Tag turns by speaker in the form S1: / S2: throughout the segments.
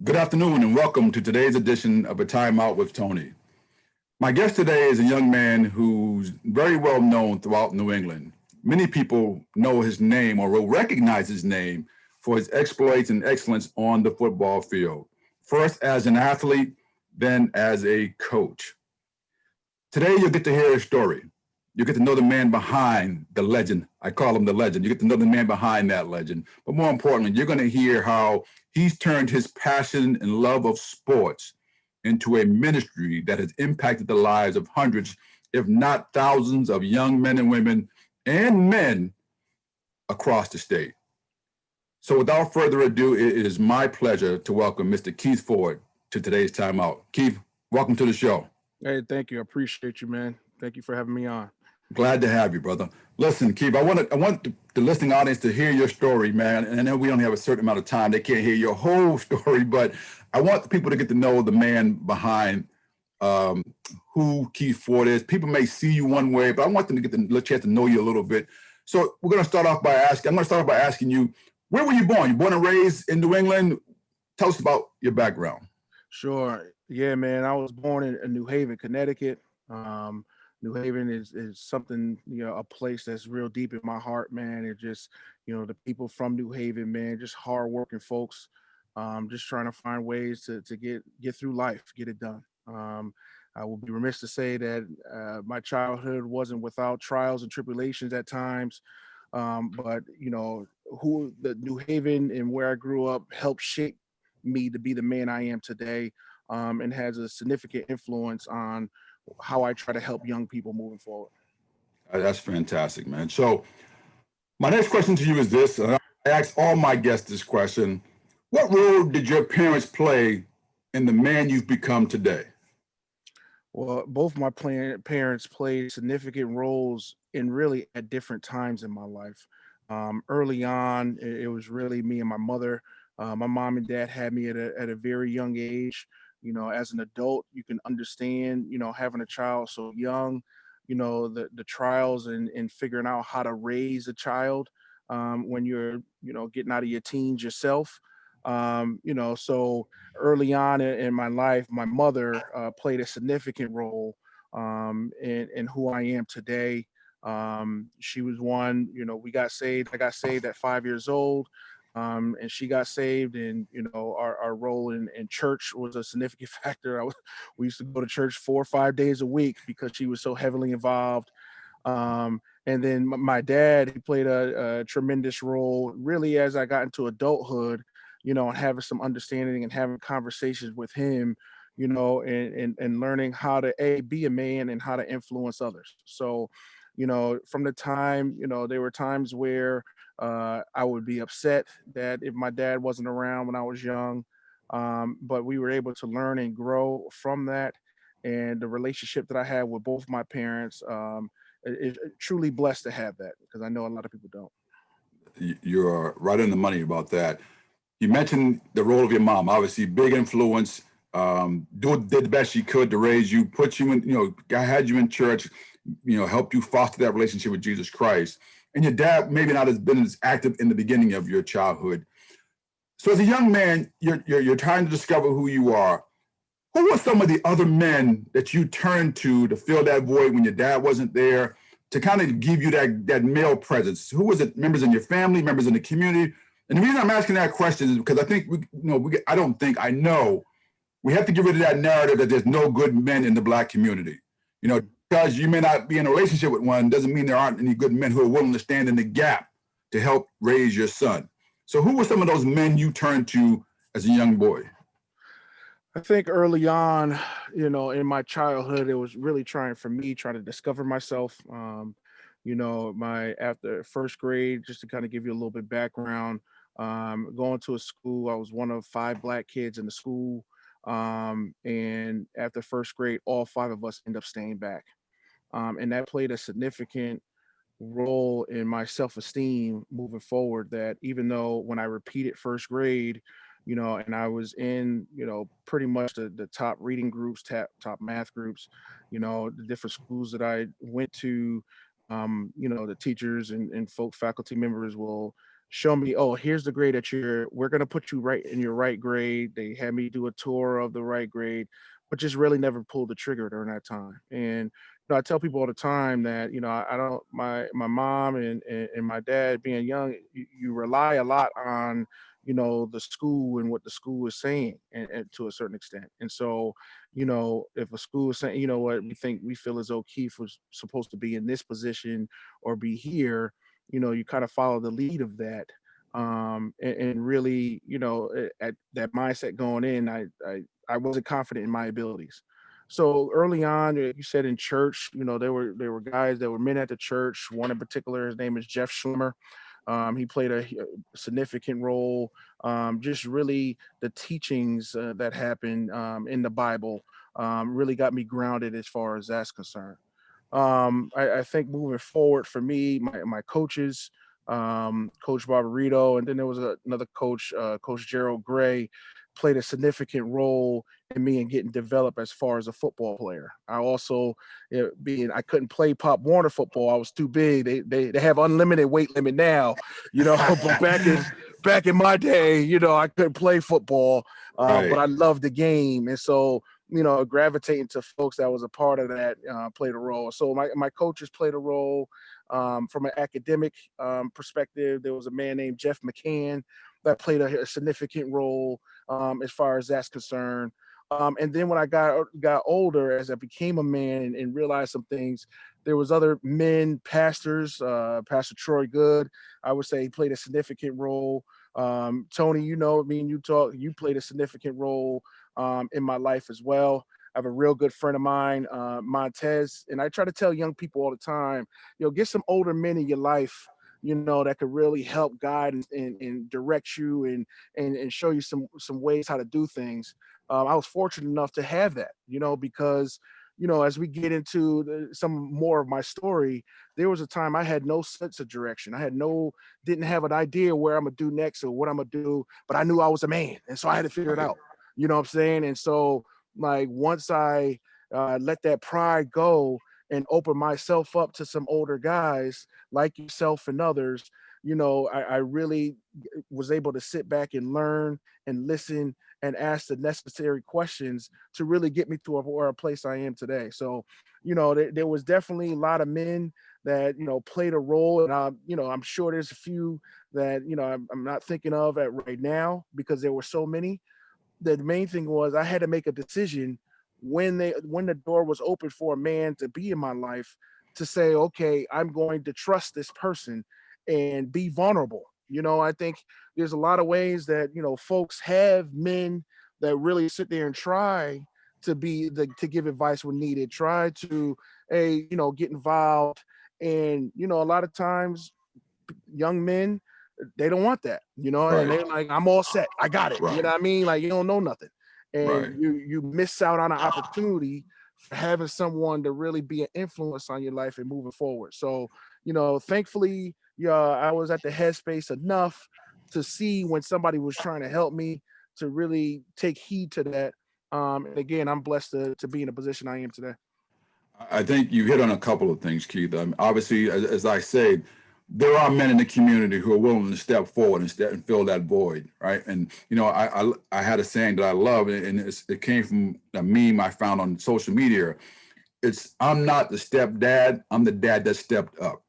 S1: Good afternoon and welcome to today's edition of A Timeout with Tony. My guest today is a young man who's very well known throughout New England. Many people know his name or will recognize his name for his exploits and excellence on the football field. First as an athlete, then as a coach. Today you'll get to hear his story. You get to know the man behind the legend. I call him the legend. You get to know the man behind that legend. But more importantly, you're going to hear how he's turned his passion and love of sports into a ministry that has impacted the lives of hundreds, if not thousands, of young men and women and men across the state. So without further ado, it is my pleasure to welcome Mr. Keith Ford to today's Timeout. Keith, welcome to the show.
S2: Hey, thank you. I appreciate you, man. Thank you for having me on.
S1: Glad to have you, brother. Listen, Keith, I want the listening audience to hear your story, man. And I know we only have a certain amount of time. They can't hear your whole story, but I want the people to get to know the man behind who Keith Ford is. People may see you one way, but I want them to get the chance to know you a little bit. So I'm going to start off by asking you, where were you born? You born and raised in New England? Tell us about your background.
S2: Sure. Yeah, man. I was born in New Haven, Connecticut. New Haven is something, a place that's real deep in my heart, man. It just, the people from New Haven, man, just hardworking folks, just trying to find ways to get through life, get it done. I will be remiss to say that my childhood wasn't without trials and tribulations at times, but who the New Haven and where I grew up helped shape me to be the man I am today, and has a significant influence on how I try to help young people moving forward.
S1: That's fantastic, man. So my next question to you is this, and I ask all my guests this question. What role did your parents play in the man you've become today?
S2: Well, both my parents played significant roles in really at different times in my life. Early on, it was really me and my mother. My mom and dad had me at a very young age. As an adult, you can understand, having a child so young, the trials and figuring out how to raise a child when you're, getting out of your teens yourself. So early on in my life, my mother played a significant role in who I am today. She was one, we got saved. I got saved at 5 years old. And she got saved, and our role in church was a significant factor. We used to go to church 4 or 5 days a week because she was so heavily involved. And then my dad, he played a tremendous role really as I got into adulthood, and having some understanding and having conversations with him, and learning how to be a man and how to influence others. So, from the time, there were times where I would be upset that if my dad wasn't around when I was young, but we were able to learn and grow from that. And the relationship that I had with both my parents is truly blessed to have that, because I know a lot of people don't.
S1: You're right on the money about that. You mentioned the role of your mom, obviously big influence, did the best she could to raise you, put you in, had you in church, helped you foster that relationship with Jesus Christ. And your dad maybe not has been as active in the beginning of your childhood. So as a young man, you're trying to discover who you are. Who were some of the other men that you turned to fill that void when your dad wasn't there, to kind of give you that male presence? Who was it? Members in your family, members in the community? And the reason I'm asking that question is because I think I know we have to get rid of that narrative that there's no good men in the Black community. Because you may not be in a relationship with one doesn't mean there aren't any good men who are willing to stand in the gap to help raise your son. So who were some of those men you turned to as a young boy?
S2: I think early on, in my childhood, it was really trying to discover myself. My after first grade, just to kind of give you a little bit background, going to a school, I was one of 5 Black kids in the school. And after first grade, all 5 of us end up staying back. And that played a significant role in my self-esteem moving forward, that even though when I repeated first grade, and I was in, pretty much the top reading groups, top math groups, the different schools that I went to, the teachers and folk faculty members will show me, oh, here's the grade that we're going to put you right in your right grade. They had me do a tour of the right grade, but just really never pulled the trigger during that time. And I tell people all the time that, I don't, my mom and my dad being young, you rely a lot on, the school and what the school is saying, and to a certain extent. And so, if a school is saying, what, we feel as though Keith was supposed to be in this position or be here, you kind of follow the lead of that. And really, at that mindset going in, I wasn't confident in my abilities. So early on, you said in church, there were guys that were men at the church. One in particular, his name is Jeff Schlimmer. He played a significant role. Just really the teachings that happened in the Bible really got me grounded as far as that's concerned. I think moving forward for me, my coaches, Coach Barbarito, and then there was another coach, Coach Gerald Gray, played a significant role in me and getting developed as far as a football player. I also, being I couldn't play Pop Warner football, I was too big. They have unlimited weight limit now, but back in my day, I couldn't play football,
S1: Right.
S2: but I loved the game, and so gravitating to folks that was a part of that played a role. So my coaches played a role. From an academic perspective, there was a man named Jeff McCann that played a significant role as far as that's concerned. And then when I got older, as I became a man and realized some things, there was other men, pastors, Pastor Troy Good, I would say he played a significant role. Tony, me and you played a significant role in my life as well. I have a real good friend of mine, Montez, and I try to tell young people all the time, get some older men in your life, that could really help guide and direct you and show you some ways how to do things. I was fortunate enough to have that, because as we get into some more of my story, there was a time I had no sense of direction. Didn't have an idea where I'm gonna do next or what I'm gonna do, but I knew I was a man, and so I had to figure it
S1: Right.
S2: out. You know what I'm saying? And so, like, once I let that pride go and open myself up to some older guys like yourself and others, I really was able to sit back and learn and listen and ask the necessary questions to really get me to a place I am today. So, there was definitely a lot of men that, played a role. And, I'm sure there's a few that, I'm not thinking of at right now because there were so many. The main thing was I had to make a decision when the door was open for a man to be in my life to say, okay, I'm going to trust this person and be vulnerable. I think there's a lot of ways that, folks have men that really sit there and try to give advice when needed, try to, get involved. And, a lot of times young men, they don't want that, and
S1: Right.
S2: they're like, I'm all set. I got it. You
S1: Right.
S2: know what I mean? Like, you don't know nothing. And
S1: Right.
S2: you miss out on an opportunity for having someone to really be an influence on your life and moving forward. So, thankfully, yeah, I was at the headspace enough to see when somebody was trying to help me to really take heed to that. And again, I'm blessed to be in the position I am today.
S1: I think you hit on a couple of things, Keith. Obviously, as I said, there are men in the community who are willing to step forward and fill that void, right? And I had a saying that I love, and it came from a meme I found on social media. It's I'm not the stepdad, I'm the dad that stepped up.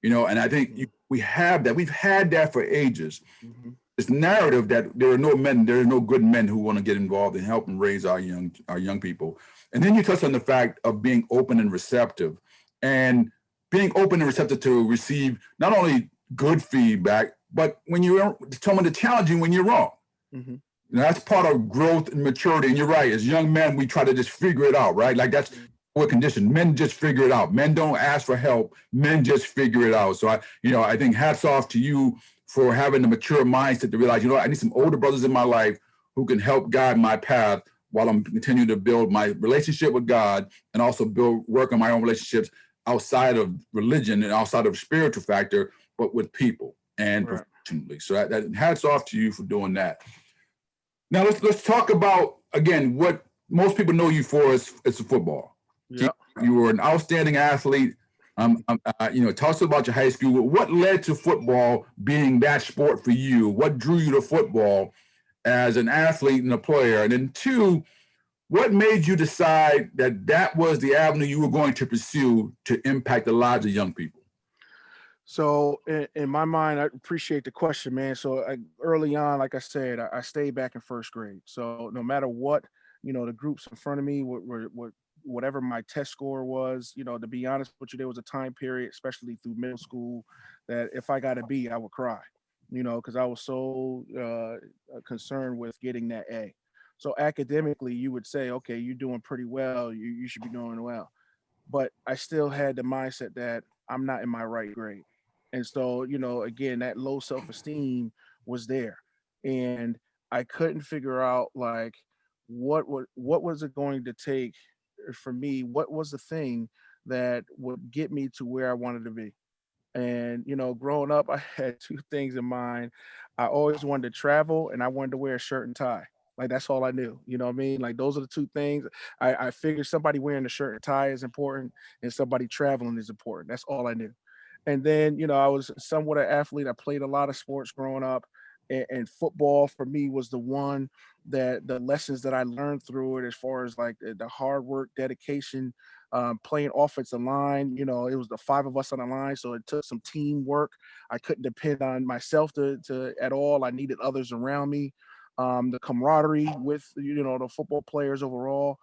S1: And I think we have that. We've had that for ages.
S2: Mm-hmm.
S1: This narrative that there are no good men who want to get involved and help and raise our young people. And then you touch on the fact of being open and receptive, and being open and receptive to receive not only good feedback, but when you're someone to challenge you when you're wrong.
S2: Mm-hmm.
S1: That's part of growth and maturity. And you're right, as young men, we try to just figure it out, right? Like that's what condition. Men just figure it out. Men don't ask for help. Men just figure it out. So I think hats off to you for having the mature mindset to realize, I need some older brothers in my life who can help guide my path while I'm continuing to build my relationship with God and also work on my own relationships outside of religion and outside of spiritual factor, but with people and
S2: Right.
S1: professionally. So that hats off to you for doing that. Now let's talk about again what most people know you for is football.
S2: Yeah.
S1: You were an outstanding athlete. Talk to us about your high school. What led to football being that sport for you? What drew you to football as an athlete and a player? And then two, what made you decide that that was the avenue you were going to pursue to impact the lives of young people?
S2: So in my mind, I appreciate the question, man. So early on, like I said, I stayed back in first grade. So no matter what, the groups in front of me, whatever my test score was, to be honest with you, there was a time period, especially through middle school, that if I got a B, I would cry, because I was so concerned with getting that A. So academically, you would say, okay, you're doing pretty well. You should be doing well, but I still had the mindset that I'm not in my right grade. And so, again, that low self-esteem was there. And I couldn't figure out like what was it going to take for me? What was the thing that would get me to where I wanted to be? And growing up, I had two things in mind. I always wanted to travel and I wanted to wear a shirt and tie. Like that's all I knew. You know what I mean? Like those are the two things. I figured somebody wearing a shirt and tie is important and somebody traveling is important. That's all I knew. And then, I was somewhat an athlete. I played a lot of sports growing up. And football for me was the one that the lessons that I learned through it, as far as like the hard work, dedication, playing offensive line. It was the five of us on the line, so it took some teamwork. I couldn't depend on myself to at all. I needed others around me. The camaraderie with the football players overall.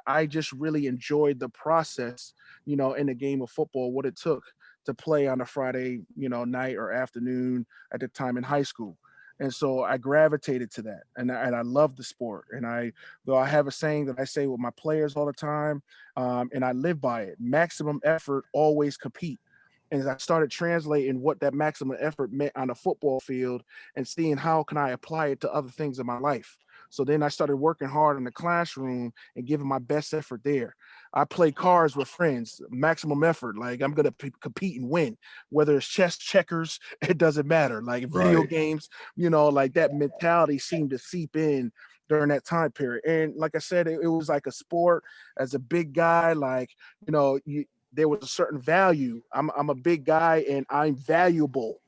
S2: I just really enjoyed the process. In the game of football, what it took to play on a Friday, night or afternoon at the time in high school. And so I gravitated to that, and I love the sport. And though I have a saying that I say with my players all the time, and I live by it: maximum effort, always compete. And as I started translating what that maximum effort meant on a football field and seeing how can I apply it to other things in my life. So then I started working hard in the classroom and giving my best effort there. I play cards with friends, maximum effort. Like I'm gonna compete and win, whether it's chess, checkers, it doesn't matter. Like video
S1: Right.
S2: games, like that mentality seemed to seep in during that time period. And like I said, it was like a sport. As a big guy, like there was a certain value. I'm a big guy and I'm valuable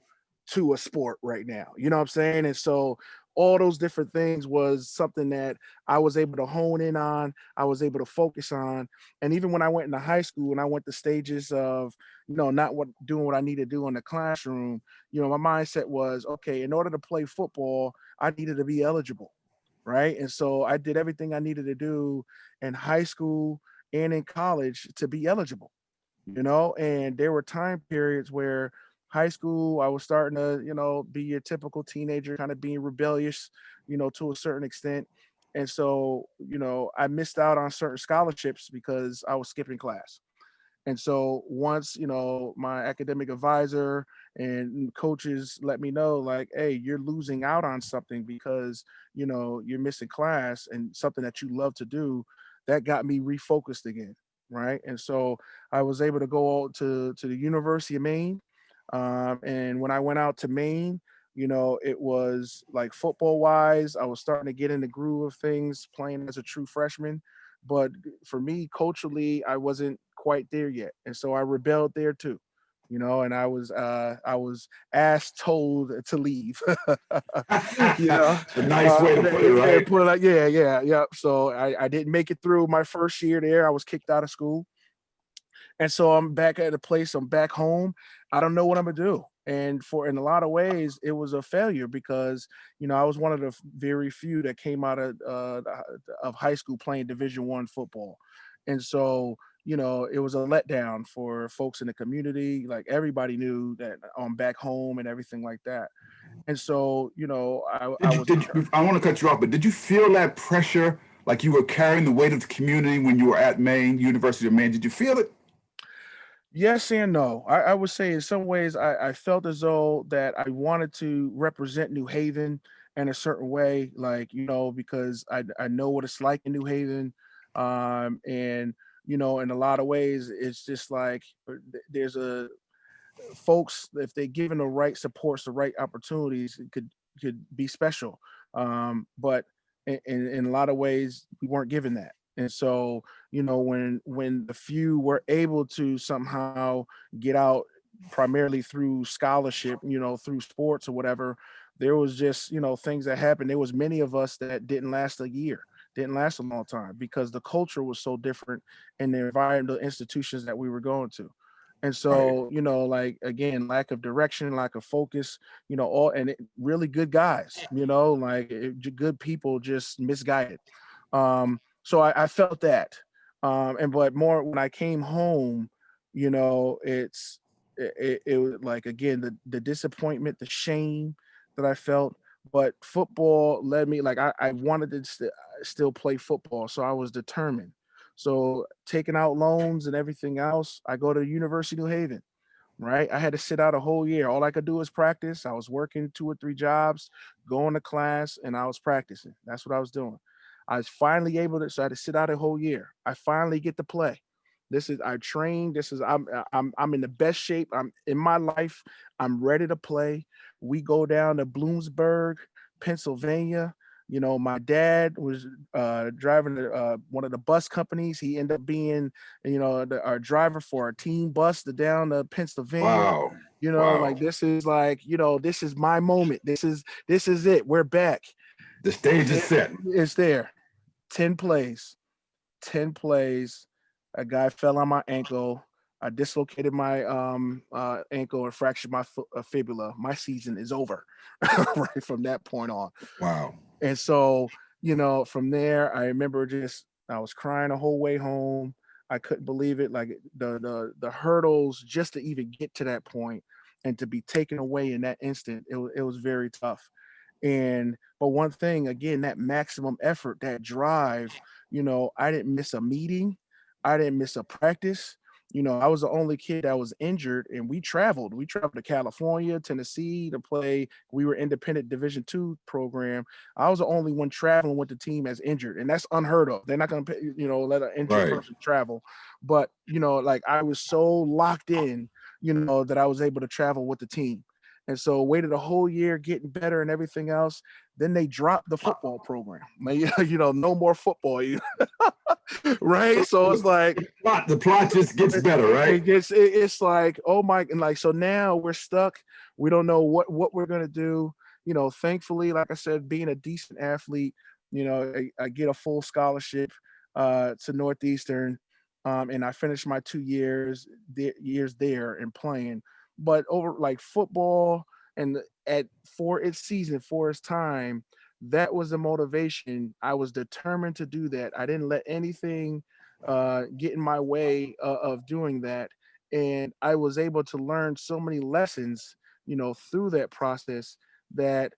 S2: to a sport right now. You know what I'm saying? And so all those different things was something that I was able to hone in on, I was able to focus on. And even when I went into high school and I went the stages of, not doing what I need to do in the classroom, my mindset was, okay, in order to play football, I needed to be eligible. Right. And so I did everything I needed to do in high school and in college to be eligible. And there were time periods where high school I was starting to be your typical teenager, kind of being rebellious, to a certain extent. And so I missed out on certain scholarships because I was skipping class. And so once my academic advisor and coaches let me know, like, hey, you're losing out on something because you're missing class and something that you love to do, that got me refocused again. Right. And so I was able to go to the University of Maine. And when I went out to Maine, it was like football wise, I was starting to get in the groove of things playing as a true freshman. But for me, culturally, I wasn't quite there yet. And so I rebelled there too. And I was asked told to leave. you know,
S1: It's a nice way to put it,
S2: yeah,
S1: right?
S2: put it like, yeah, yeah, yeah. So I didn't make it through my first year there. I was kicked out of school. And so I'm back at a place, I'm back home. I don't know what I'm gonna do. And for in a lot of ways, it was a failure because I was one of the very few that came out of high school playing Division I football, and so it was a letdown for folks in the community. Like everybody knew that I'm back home and everything like that. And so I was
S1: I want to cut you off, but did you feel that pressure like you were carrying the weight of the community when you were at Maine, University of Maine? Did you feel it?
S2: Yes and no. I would say in some ways I felt as though that I wanted to represent New Haven in a certain way, like, because I know what it's like in New Haven. And in a lot of ways, it's just like there's a folks, if they given the right supports, the right opportunities, it could be special. But in a lot of ways, we weren't given that. And so, when the few were able to somehow get out primarily through scholarship, through sports or whatever, there was just, things that happened. There was many of us that didn't last a year, didn't last a long time because the culture was so different in the environment, the institutions that we were going to. And
S1: Right.
S2: so, like again, lack of direction, lack of focus, all really good guys, good people just misguided. So I felt that. But more when I came home, it was like again the disappointment, the shame that I felt. But football led me, like I wanted to still play football, so I was determined. So taking out loans and everything else, I go to University of New Haven, right? I had to sit out a whole year. All I could do was practice. I was working 2 or 3 jobs, going to class, and I was practicing. That's what I was doing. I was finally able to, so I had to sit out a whole year. I finally get to play. I trained. I'm in the best shape. I'm in my life. I'm ready to play. We go down to Bloomsburg, Pennsylvania. My dad was driving one of the bus companies. He ended up being, our driver for a team bus to down to Pennsylvania.
S1: Wow.
S2: Like
S1: Wow.
S2: this is like, this is my moment. This is it. We're back.
S1: The stage is
S2: It-
S1: set.
S2: it's there. 10 plays. 10 plays. A guy fell on my ankle. I dislocated my ankle and fractured my fibula. My season is over right from that point on.
S1: Wow.
S2: And so, from there, I remember I was crying the whole way home. I couldn't believe it. Like the hurdles just to even get to that point and to be taken away in that instant, it was very tough. But one thing, again, that maximum effort, that drive, I didn't miss a meeting. I didn't miss a practice. I was the only kid that was injured, and we traveled. We traveled to California, Tennessee to play. We were independent Division II program. I was the only one traveling with the team as injured, and that's unheard of. They're not going to, let an injured
S1: Right.
S2: person travel. But like I was so locked in, that I was able to travel with the team. And so waited a whole year getting better and everything else. Then they dropped the football program. Like, no more football. Right. So it's like
S1: The plot just gets better, right?
S2: it's like, oh my, and like, so now we're stuck. We don't know what we're gonna do. Thankfully, like I said, being a decent athlete, I get a full scholarship to Northeastern. And I finished my 2 years there and playing. But over like football and for its season, for its time, that was the motivation. I was determined to do that. I didn't let anything get in my way of doing that. And I was able to learn so many lessons, through that process that,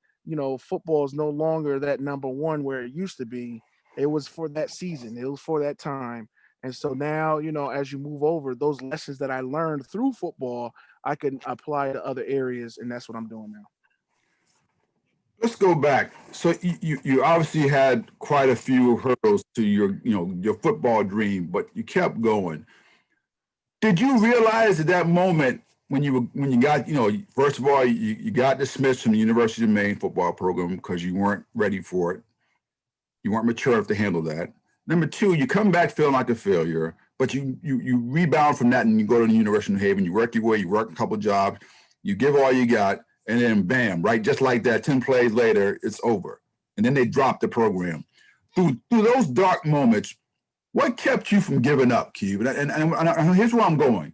S2: football is no longer that number one where it used to be. It was for that season, it was for that time. And so now, as you move over, those lessons that I learned through football, I can apply to other areas. And that's what I'm doing now.
S1: Let's go back. So you obviously had quite a few hurdles to your football dream, but you kept going. Did you realize at that moment when you got, first of all, you got dismissed from the University of Maine football program because you weren't ready for it. You weren't mature enough to handle that. Number two, you come back feeling like a failure, but you rebound from that and you go to the University of New Haven. You work your way, you work a couple jobs, you give all you got, and then bam, right, just like that, 10 plays later, it's over. And then they drop the program. Through those dark moments, what kept you from giving up, Keith? And here's where I'm going.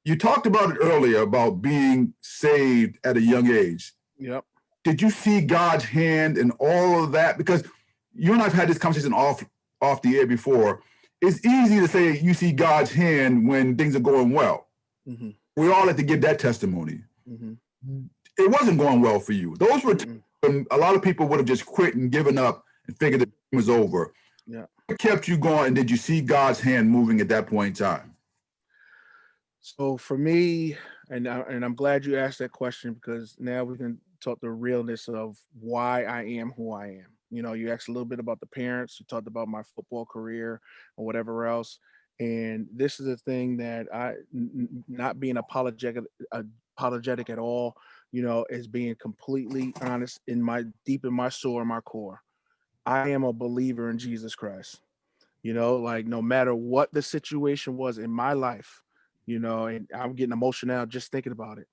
S1: You talked about it earlier about being saved at a young age.
S2: Yep.
S1: Did you see God's hand in all of that? Because you and I've had this conversation off the air before. It's easy to say you see God's hand when things are going well.
S2: Mm-hmm.
S1: We all like to give that testimony.
S2: Mm-hmm.
S1: It wasn't going well for you. Those were
S2: Mm-hmm.
S1: when a lot of people would have just quit and given up and figured the game was over.
S2: Yeah.
S1: What kept you going, and did you see God's hand moving at that point in time?
S2: So for me, and I'm glad you asked that question because now we can talk the realness of why I am who I am. You asked a little bit about the parents, you talked about my football career or whatever else. And this is a thing that not being apologetic at all, is being completely honest in my deep in my soul, in my core. I am a believer in Jesus Christ. like no matter what the situation was in my life, and I'm getting emotional just thinking about it,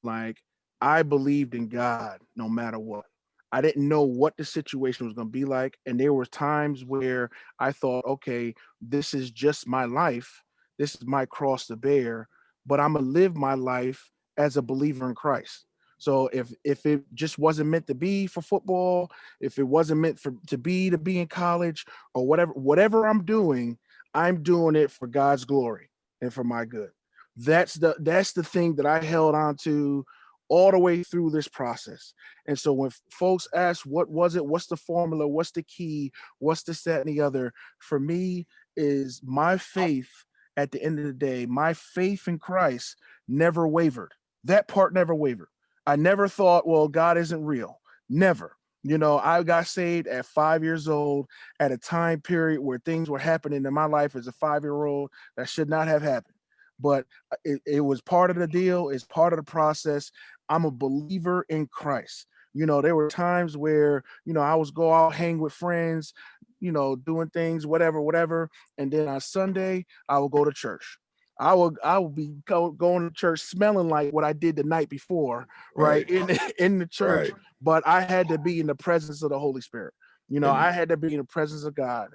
S2: like I believed in God no matter what. I didn't know what the situation was going to be like. And there were times where I thought, okay, this is just my life. This is my cross to bear, but I'm going to live my life as a believer in Christ. So if it just wasn't meant to be for football, if it wasn't meant for to be in college or whatever I'm doing it for God's glory and for my good. That's the thing that I held on to all the way through this process. And so when folks ask what was it, what's the formula, what's the key, what's this, that, and the other, for me is my faith. At the end of the day, my faith in Christ never wavered. That part never wavered. I never thought, well, God isn't real. Never. I got saved at 5 years old at a time period where things were happening in my life as a 5-year-old that should not have happened. But it was part of the deal, it's part of the process. I'm a believer in Christ. There were times where, I was go out, hang with friends, doing things, whatever. And then on Sunday, I will go to church. I will be going to church smelling like what I did the night before, right?
S1: Right.
S2: In the church,
S1: Right.
S2: but I had to be in the presence of the Holy Spirit.
S1: And
S2: I had to be in the presence of God.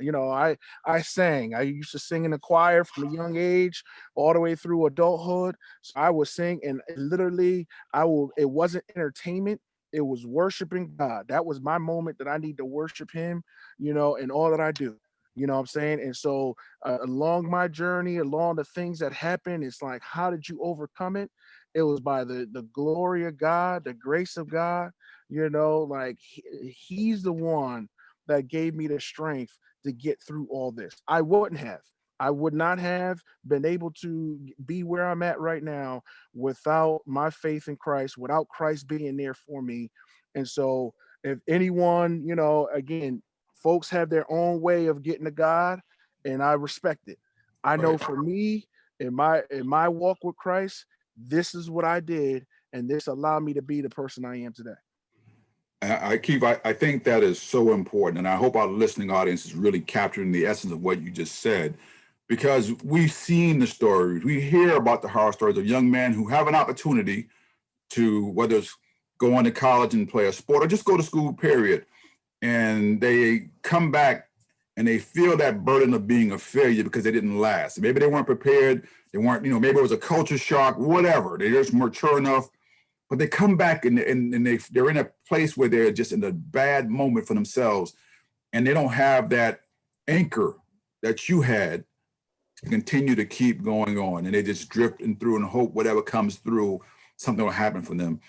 S2: I sang. I used to sing in the choir from a young age all the way through adulthood. So I would sing, and literally it wasn't entertainment. It was worshiping God. That was my moment that I need to worship him, in all that I do. You know what I'm saying? And so along my journey, along the things that happened, it's like, how did you overcome it? It was by the glory of God, the grace of God, like he's the one that gave me the strength to get through all this. I would not have been able to be where I'm at right now without my faith in Christ, without Christ being there for me. And so, if anyone, again, folks have their own way of getting to God, and I respect it. I know
S1: right.
S2: for me, in my walk with Christ, this is what I did, and this allowed me to be the person I am today.
S1: I think that is so important. And I hope our listening audience is really capturing the essence of what you just said, because we've seen the stories. We hear about the horror stories of young men who have an opportunity to, whether it's go on to college and play a sport or just go to school, period. And they come back and they feel that burden of being a failure because they didn't last. Maybe they weren't prepared. They weren't, maybe it was a culture shock, whatever. They just mature enough, but they come back and they're in a place where they're just in a bad moment for themselves, and they don't have that anchor that you had to continue to keep going on, and they just drifting through and hope whatever comes through, something will happen for them.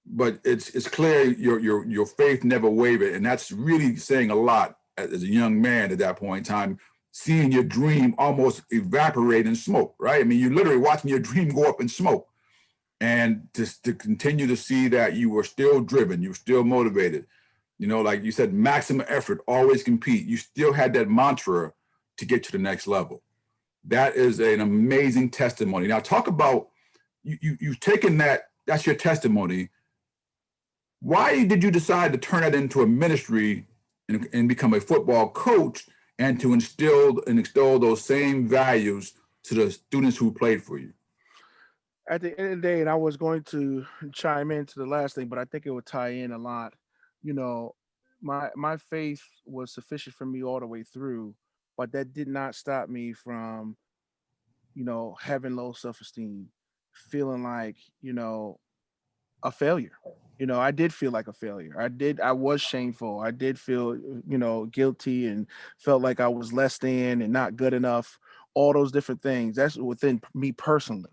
S1: But it's clear your faith never wavered, and that's really saying a lot as a young man at that point in time, seeing your dream almost evaporate in smoke, right? I mean, you're literally watching your dream go up in smoke, and to continue to see that you were still driven, you were still motivated, like you said, maximum effort, always compete. You still had that mantra to get to the next level. That is an amazing testimony. Now talk about you've taken that's your testimony. Why did you decide to turn that into a ministry and become a football coach, and to instill and extol those same values to the students who played for you?
S2: At the end of the day, and I was going to chime into the last thing, but I think it would tie in a lot. You know, my faith was sufficient for me all the way through, but that did not stop me from, having low self-esteem, feeling like, a failure. I did feel like a failure. I was shameful. I did feel, guilty, and felt like I was less than and not good enough. All those different things. That's within me personally.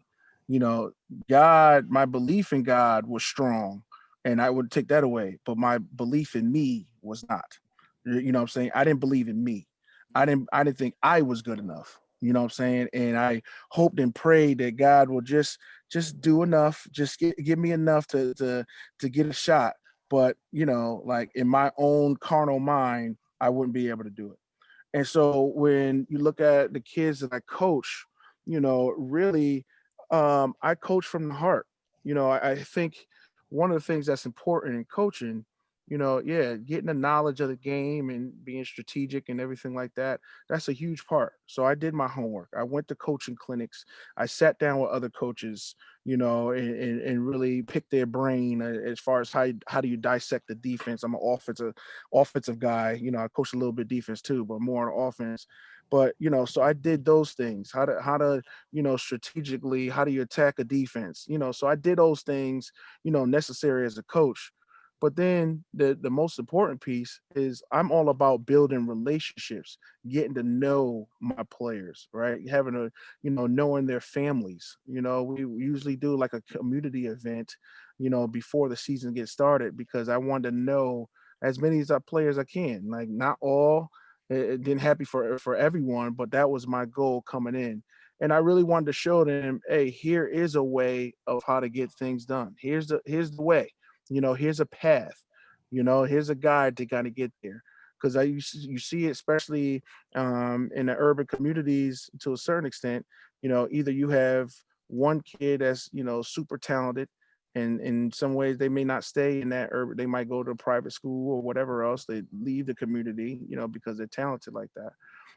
S2: You know, God, my belief in God was strong, and I would take that away, but my belief in me was not. You know what I'm saying? I didn't believe in me. I didn't think I was good enough. You know what I'm saying? And I hoped and prayed that God will just do enough, just give me enough to get a shot. But like in my own carnal mind, I wouldn't be able to do it. And so when you look at the kids that I coach, really, I coach from the heart. I think one of the things that's important in coaching yeah, getting the knowledge of the game and being strategic and everything like that, that's a huge part. So I did my homework. I went to coaching clinics. I sat down with other coaches, and really picked their brain as far as how do you dissect the defense. I'm an offensive guy. I coach a little bit defense too, but more on offense. But so I did those things. How to strategically, how do you attack a defense? So I did those things, necessary as a coach. But then the most important piece is I'm all about building relationships, getting to know my players, right? Having a, knowing their families. We usually do like a community event, before the season gets started because I want to know as many as I players I can. Like not all, it didn't happen for everyone, but that was my goal coming in. And I really wanted to show them, hey, here is a way of how to get things done. Here's the way, here's a path, here's a guide to kind of get there. Because you see it, especially in the urban communities to a certain extent, either you have one kid that's, super talented, and in some ways they may not stay in that urban, they might go to a private school or whatever else, they leave the community, because they're talented like that,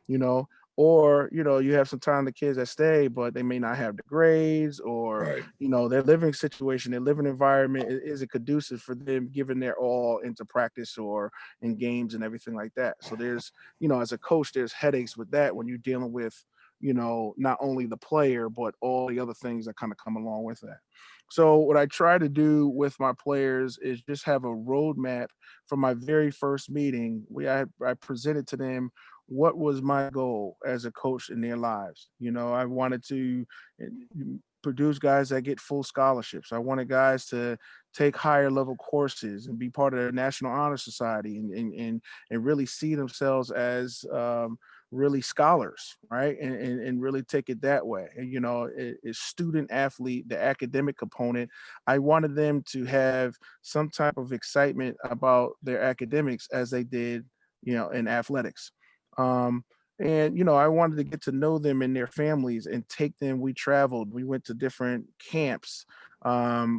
S2: you know or you have some talented kids that stay, but they may not have the grades, or
S1: Right.
S2: their living situation, their living environment isn't conducive for them giving their all into practice or in games and everything like that. So there's, as a coach, there's headaches with that when you're dealing with, not only the player, but all the other things that kind of come along with that. So what I try to do with my players is just have a roadmap from my very first meeting. I presented to them what was my goal as a coach in their lives. I wanted to eh, produce guys that get full scholarships. I wanted guys to take higher level courses and be part of the National Honor Society, and really see themselves as really scholars, right? And really take it that way. And it's student athlete, the academic component. I wanted them to have some type of excitement about their academics as they did, in athletics. Um, and I wanted to get to know them and their families and take them. We traveled, we went to different camps.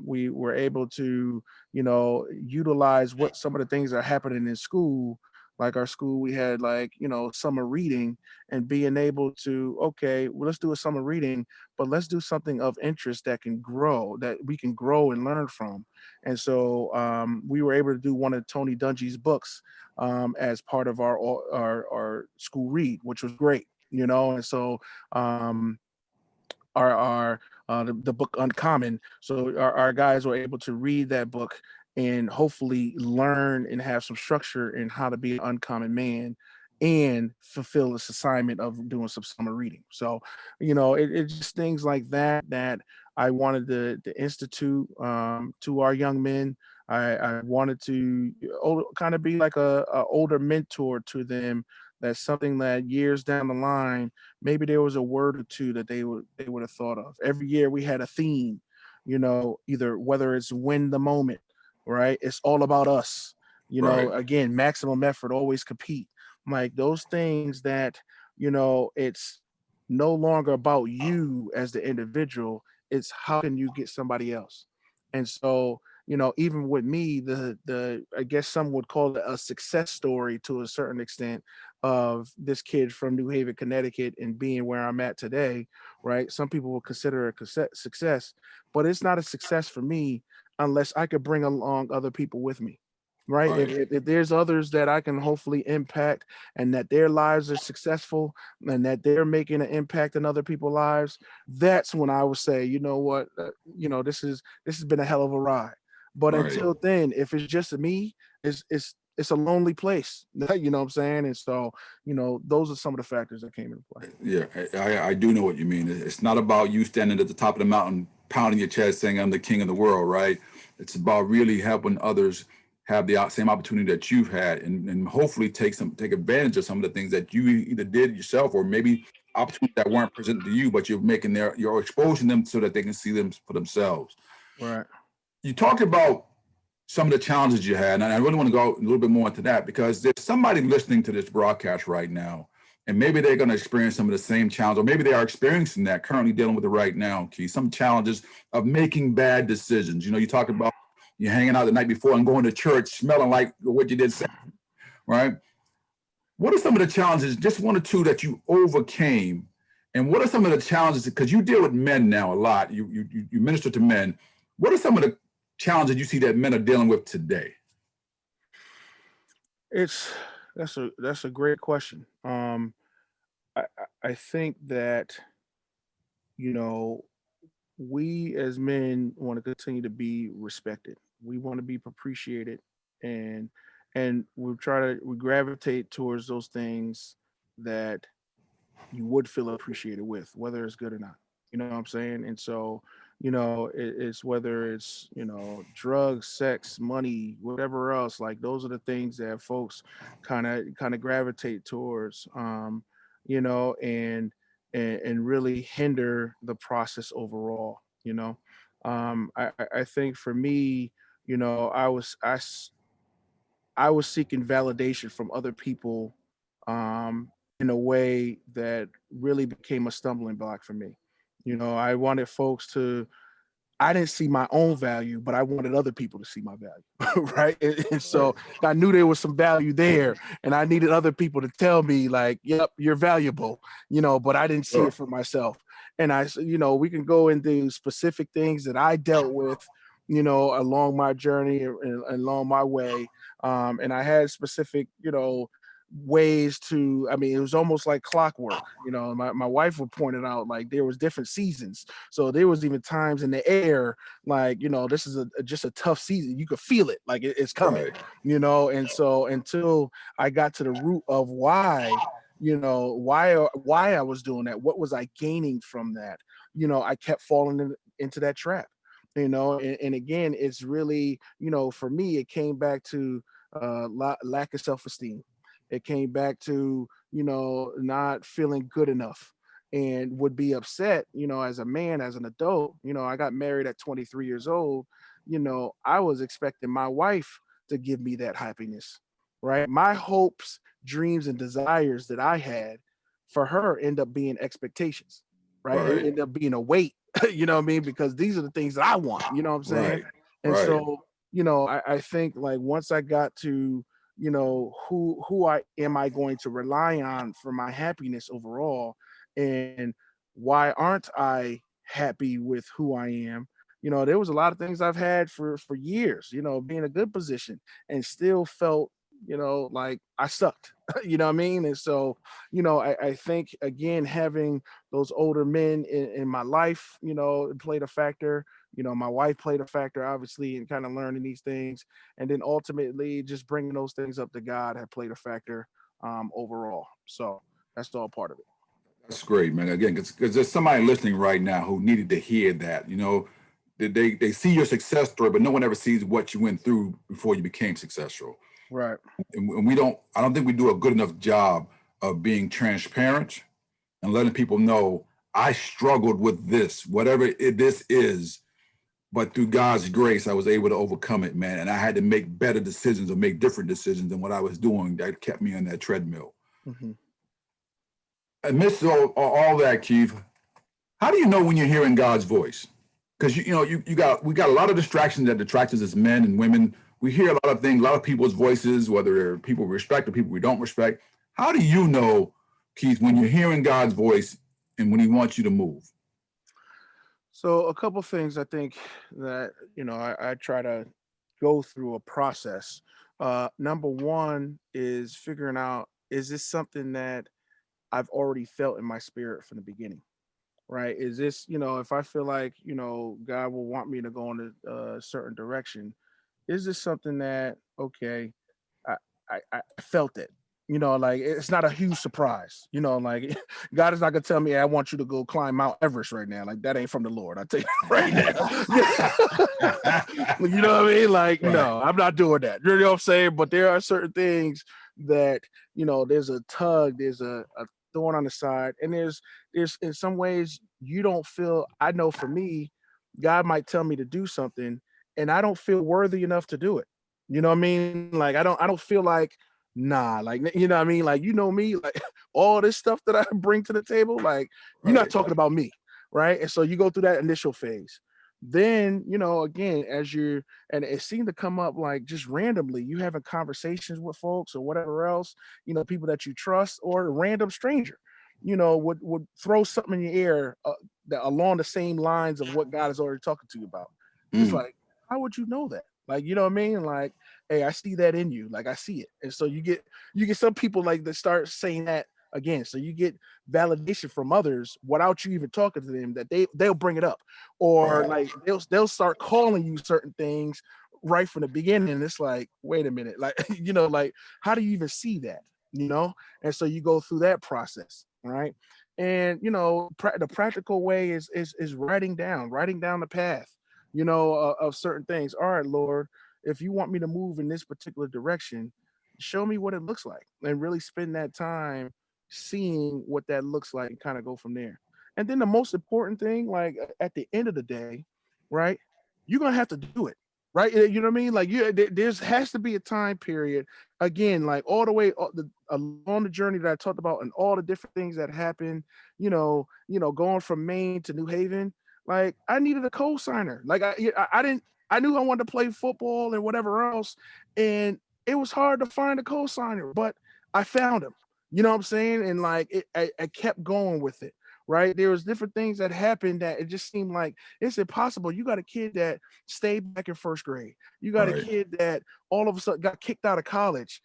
S2: We were able to, utilize what some of the things that are happening in school. Like our school, we had like, summer reading, and being able to, okay, well, let's do a summer reading, but let's do something of interest that can grow, that we can grow and learn from. And so we were able to do one of Tony Dungy's books as part of our school read, which was great. And so the book Uncommon. So our guys were able to read that book and hopefully learn and have some structure in how to be an uncommon man and fulfill this assignment of doing some summer reading. So, it's just things like that I wanted to institute to our young men. I wanted to kind of be like a older mentor to them. That's something that years down the line, maybe there was a word or two that they would have thought of. Every year we had a theme, either whether it's win the moment, right? It's all about us.
S1: Right.
S2: Again, maximum effort, always compete. Like those things that, it's no longer about you as the individual, it's how can you get somebody else. And so, even with me, the I guess some would call it a success story to a certain extent of this kid from New Haven, Connecticut, and being where I'm at today, right? Some people will consider it a success, but it's not a success for me unless I could bring along other people with me, right? If,
S1: Right.
S2: if, if there's others that I can hopefully impact and that their lives are successful and that they're making an impact in other people's lives, that's when I would say, you know what, this has been a hell of a ride. But
S1: Right.
S2: until then, if it's just me, it's a lonely place. You know what I'm saying? And so, those are some of the factors that came into play.
S1: Yeah, I do know what you mean. It's not about you standing at the top of the mountain, pounding your chest, saying I'm the king of the world, right? It's about really helping others have the same opportunity that you've had, and hopefully take advantage of some of the things that you either did yourself or maybe opportunities that weren't presented to you, but you're exposing them so that they can see them for themselves.
S2: Right.
S1: You talked about some of the challenges you had, and I really want to go a little bit more into that because there's somebody listening to this broadcast right now, and maybe they're going to experience some of the same challenges, or maybe they are experiencing that, currently dealing with it right now, Keith. Some challenges of making bad decisions. You talk about you're hanging out the night before and going to church smelling like what you did say, right? What are some of the challenges, just one or two that you overcame? And what are some of the challenges, because you deal with men now a lot, you minister to men. What are some of the challenges you see that men are dealing with today?
S2: That's a great question. I think that, you know, we as men want to continue to be respected. We want to be appreciated, and we gravitate towards those things that you would feel appreciated with, whether it's good or not. You know what I'm saying? And so, it's whether it's, drugs, sex, money, whatever else, like those are the things that folks kind of gravitate towards, you know, and really hinder the process overall, you know. I think for me, I was seeking validation from other people, in a way that really became a stumbling block for me. I wanted folks to, I didn't see my own value, but I wanted other people to see my value, right? And
S1: Right.
S2: so I knew there was some value there, and I needed other people to tell me, like, "Yep, you're valuable," but I didn't see it
S1: Sure.
S2: for myself. And we can go into specific things that I dealt with, along my journey and along my way, and I had specific, ways to, I mean, it was almost like clockwork. My wife would point it out, like there was different seasons, so there was even times in the air, like, this is just a tough season. You could feel it, like it's coming,
S1: Right.
S2: and so until I got to the root of why, why I was doing that, what was I gaining from that, I kept falling into that trap, and again, it's really, for me, it came back to lack of self-esteem. It came back to, not feeling good enough, and would be upset, as a man, as an adult. I got married at 23 years old. I was expecting my wife to give me that happiness, right? My hopes, dreams, and desires that I had for her end up being expectations, right? It
S1: Right.
S2: end up being a weight, you know what I mean? Because these are the things that I want, you know what I'm saying?
S1: Right.
S2: And
S1: Right.
S2: so, I think, like, once I got to, who I am, I going to rely on for my happiness overall, and why aren't I happy with who I am? There was a lot of things I've had for years, being in a good position, and still felt, like I sucked. You know what I mean? And so, I think, again, having those older men in my life, it played a factor. My wife played a factor, obviously, in kind of learning these things, and then ultimately just bringing those things up to God had played a factor, overall. So that's all part of it.
S1: That's great, man. Again, because there's somebody listening right now who needed to hear that. They see your success story, but no one ever sees what you went through before you became successful.
S2: Right.
S1: And I don't think we do a good enough job of being transparent and letting people know I struggled with this, this is, but through God's grace, I was able to overcome it, man. And I had to make better decisions or make different decisions than what I was doing that kept me on that treadmill.
S2: Hmm.
S1: Amidst all that, Keith, how do you know when you're hearing God's voice? Because we got a lot of distractions that detract us as men and women. We hear a lot of things, a lot of people's voices, whether they're people we respect or people we don't respect. How do you know, Keith, when you're hearing God's voice and when He wants you to move?
S2: So a couple things I think that, I try to go through a process. Number one is figuring out, is this something that I've already felt in my spirit from the beginning? Right? Is this, if I feel like, God will want me to go in a certain direction, is this something that, okay, I, I felt it, like it's not a huge surprise, like God is not gonna tell me, I want you to go climb Mount Everest right now. Like that ain't from the Lord. I tell you right now. You know what I mean? Like,
S1: Right.
S2: no, I'm not doing that. You know what I'm saying? But there are certain things that, there's a tug, there's a thorn on the side, and there's in some ways you don't feel, I know for me, God might tell me to do something and I don't feel worthy enough to do it. You know what I mean? Like I don't feel like, nah, like, you know what I mean? Like, me, like all this stuff that I bring to the table, like you're not
S1: Right.
S2: talking about me, right? And so you go through that initial phase. Then, again, and it seemed to come up like just randomly, you having conversations with folks or whatever else, people that you trust, or a random stranger, would throw something in your ear, along the same lines of what God is already talking to you about. It's
S1: Mm,
S2: like, how would you know that? Like, you know what I mean? Like, hey, I see that in you. Like, I see it. And so you get some people like that start saying that again. So you get validation from others without you even talking to them, that they'll bring it up, or
S1: right.
S2: like they'll start calling you certain things right from the beginning. And it's like, wait a minute, like, like, how do you even see that? And so you go through that process, right? And the practical way is writing down the path, of certain things. All right, Lord, if you want me to move in this particular direction, show me what it looks like, and really spend that time seeing what that looks like, and kind of go from there. And then the most important thing, like, at the end of the day, right? You're gonna have to do it, right? You know what I mean? Like, there's has to be a time period, again, like all the way along the journey that I talked about, and all the different things that happen. Going from Maine to New Haven, like, I needed a co-signer. Like, I didn't. I knew I wanted to play football and whatever else, and it was hard to find a co-signer, but I found him. You know what I'm saying? And like, I kept going with it. Right. There was different things that happened that it just seemed like it's impossible. You got a kid that stayed back in first grade. You got a
S1: Right.
S2: kid that all of a sudden got kicked out of college,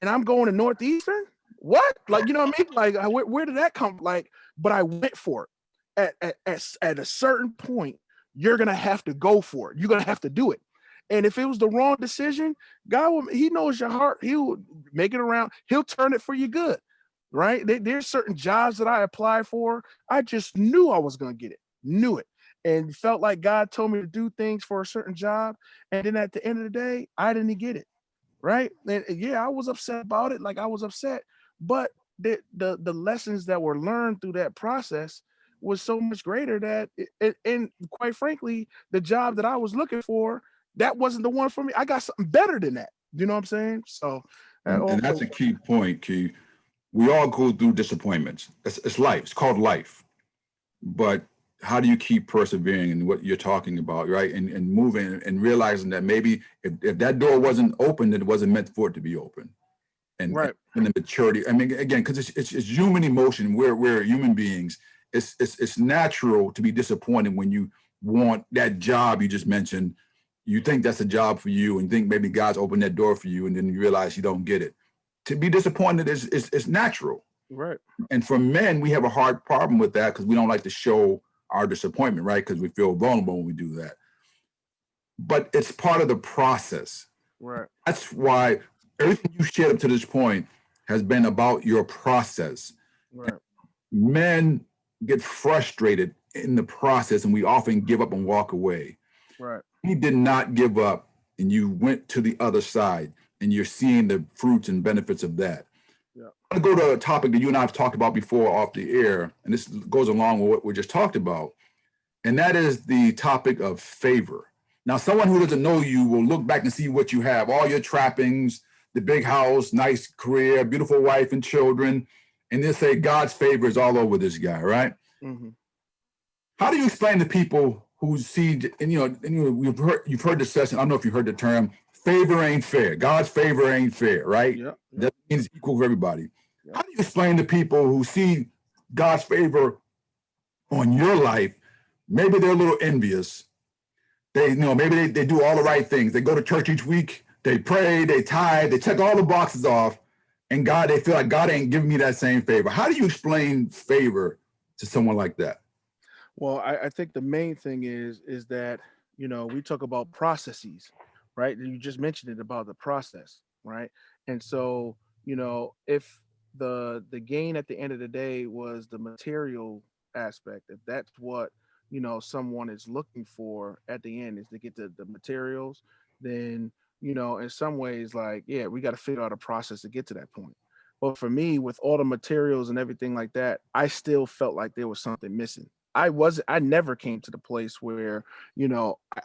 S2: and I'm going to Northeastern. What? Like, you know what I mean? Like, where did that come? Like, but I went for it. At a certain point, you're gonna have to go for it. You're gonna have to do it. And if it was the wrong decision, God will. He knows your heart. He'll make it around. He'll turn it for you good. Right? There's certain jobs that I applied for. I just knew I was gonna get it. Knew it. And felt like God told me to do things for a certain job. And then at the end of the day, I didn't get it, right? And yeah, I was upset about it. Like, I was upset, but the lessons that were learned through that process was so much greater, that and quite frankly, the job that I was looking for, that wasn't the one for me. I got something better than that. You know what I'm saying? So that all
S1: And that's
S2: plays.
S1: a key point, Key. We all go through disappointments. It's life. It's called life. But how do you keep persevering in what you're talking about, right? And moving and realizing that maybe if that door wasn't open, it wasn't meant for it to be open. And
S2: Right.
S1: the maturity. I mean, again, because it's human emotion. We're human beings. It's natural to be disappointed when you want that job you just mentioned. You think that's a job for you, and you think maybe God's opened that door for you, and then you realize you don't get it. To be disappointed is natural.
S2: Right.
S1: And for men, we have a hard problem with that because we don't like to show our disappointment, right? Because we feel vulnerable when we do that. But it's part of the process.
S2: Right.
S1: That's why everything you shared up to this point has been about your process.
S2: Right.
S1: Men get frustrated in the process, and we often give up and walk away.
S2: Right.
S1: He did not give up, and you went to the other side, and you're seeing the fruits and benefits of that.
S2: Yeah.
S1: I want to go to a topic that you and I have talked about before off the air, and this goes along with what we just talked about, and that is the topic of favor. Now, someone who doesn't know you will look back and see what you have, all your trappings, the big house, nice career, beautiful wife and children, and they'll say God's favor is all over this guy, right?
S2: Mm-hmm.
S1: How do you explain to people who see, and you've heard the session, I don't know if you heard the term, favor ain't fair. God's favor ain't fair, right?
S2: Yeah. Yeah.
S1: That means it's equal for everybody.
S2: Yeah.
S1: How do you explain to people who see God's favor on your life? Maybe they're a little envious. Maybe they do all the right things. They go to church each week, they pray, they tithe, they check all the boxes off, and they feel like God ain't giving me that same favor. How do you explain favor to someone like that?
S2: Well, I think the main thing is that, we talk about processes, right? You just mentioned it about the process, right? And so, if the gain at the end of the day was the material aspect, if that's what, someone is looking for at the end, is to get the materials, then, in some ways, like, yeah, we got to figure out a process to get to that point. But for me, with all the materials and everything like that, I still felt like there was something missing. I never came to the place where,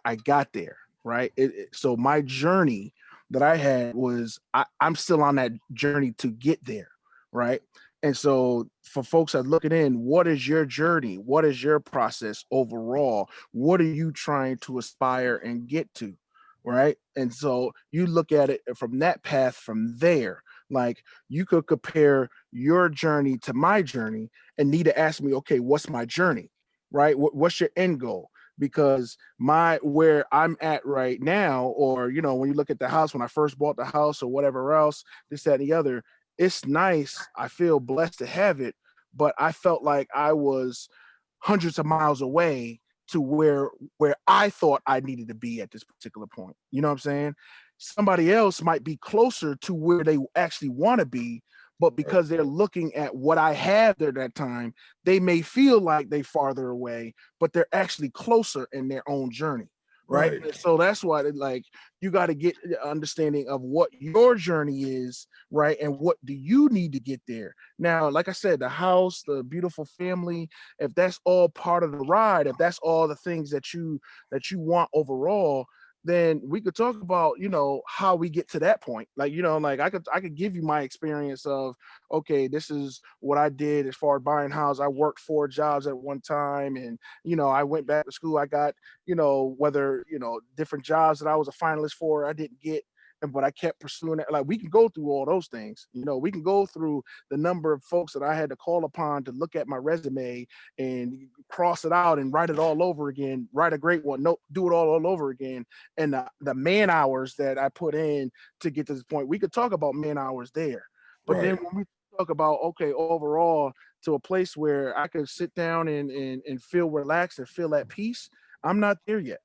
S2: I got there, right? So my journey that I had was, I'm still on that journey to get there, right? And so for folks that looking in, what is your journey? What is your process overall? What are you trying to aspire and get to? Right. And so you look at it from that path from there. Like you could compare your journey to my journey and need to ask me, okay, what's my journey? Right? What's your end goal? Because my where I'm at right now, or when you look at the house, when I first bought the house or whatever else, this, that, and the other, it's nice. I feel blessed to have it, but I felt like I was hundreds of miles away to where I thought I needed to be at this particular point. You know what I'm saying? Somebody else might be closer to where they actually want to be, but
S1: Right.
S2: because they're looking at what I have there that time, they may feel like they farther away, but they're actually closer in their own journey. Right.
S1: Right.
S2: And so that's why like you got to get the understanding of what your journey is, right? And what do you need to get there? Now, like I said, the house, the beautiful family, if that's all part of the ride, if that's all the things that you want overall, then we could talk about how we get to that point. Like like I could give you my experience of, okay, this is what I did as far as buying house. I worked 4 jobs at one time, and I went back to school. I got whether different jobs that I was a finalist for, I didn't get, but I kept pursuing it. Like we can go through all those things. We can go through the number of folks that I had to call upon to look at my resume and cross it out and write it all over again, write a great one, no, do it all over again. And the man hours that I put in to get to this point, we could talk about man hours there. But then
S1: Right.
S2: when we talk about, okay, overall to a place where I could sit down and feel relaxed and feel at peace, I'm not there yet.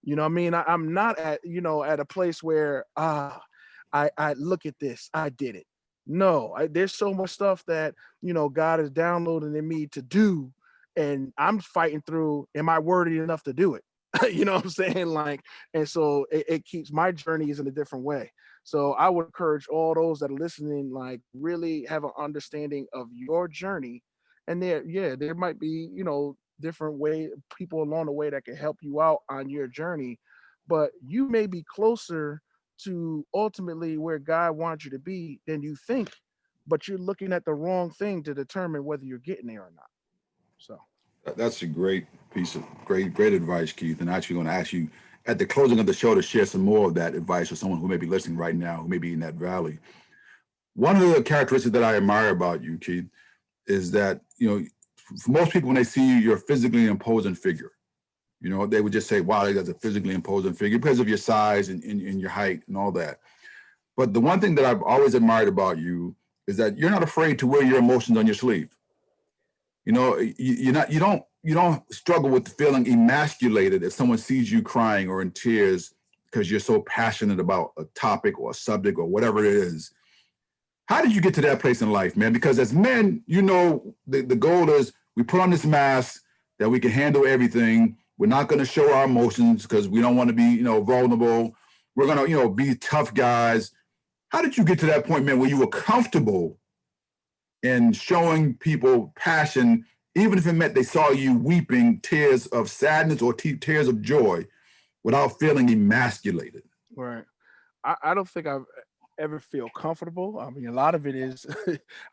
S2: You know what I mean? I'm not at a place where I look at this, I did it. No, there's so much stuff that God is downloading in me to do, and I'm fighting through. Am I worthy enough to do it? You know what I'm saying? Like, and so it keeps my journeys in a different way. So I would encourage all those that are listening, like, really have an understanding of your journey, and there might be different way people along the way that can help you out on your journey, but you may be closer to ultimately where God wants you to be than you think, but you're looking at the wrong thing to determine whether you're getting there or not. So
S1: That's a great piece of great advice, Keith. And actually going to ask you at the closing of the show to share some more of that advice for someone who may be listening right now, who may be in that valley. One of the characteristics that I admire about you, Keith, is that, for most people, when they see you, you're a physically imposing figure. They would just say, wow, that's a physically imposing figure because of your size and your height and all that. But the one thing that I've always admired about you is that you're not afraid to wear your emotions on your sleeve. You don't struggle with feeling emasculated if someone sees you crying or in tears because you're so passionate about a topic or a subject or whatever it is. How did you get to that place in life, man? Because as men, the goal is we put on this mask that we can handle everything. We're not going to show our emotions because we don't want to be, vulnerable. We're going to, be tough guys. How did you get to that point, man, where you were comfortable in showing people passion, even if it meant they saw you weeping tears of sadness or tears of joy without feeling emasculated?
S2: right. I don't think I've ever feel comfortable. I mean, a lot of it is,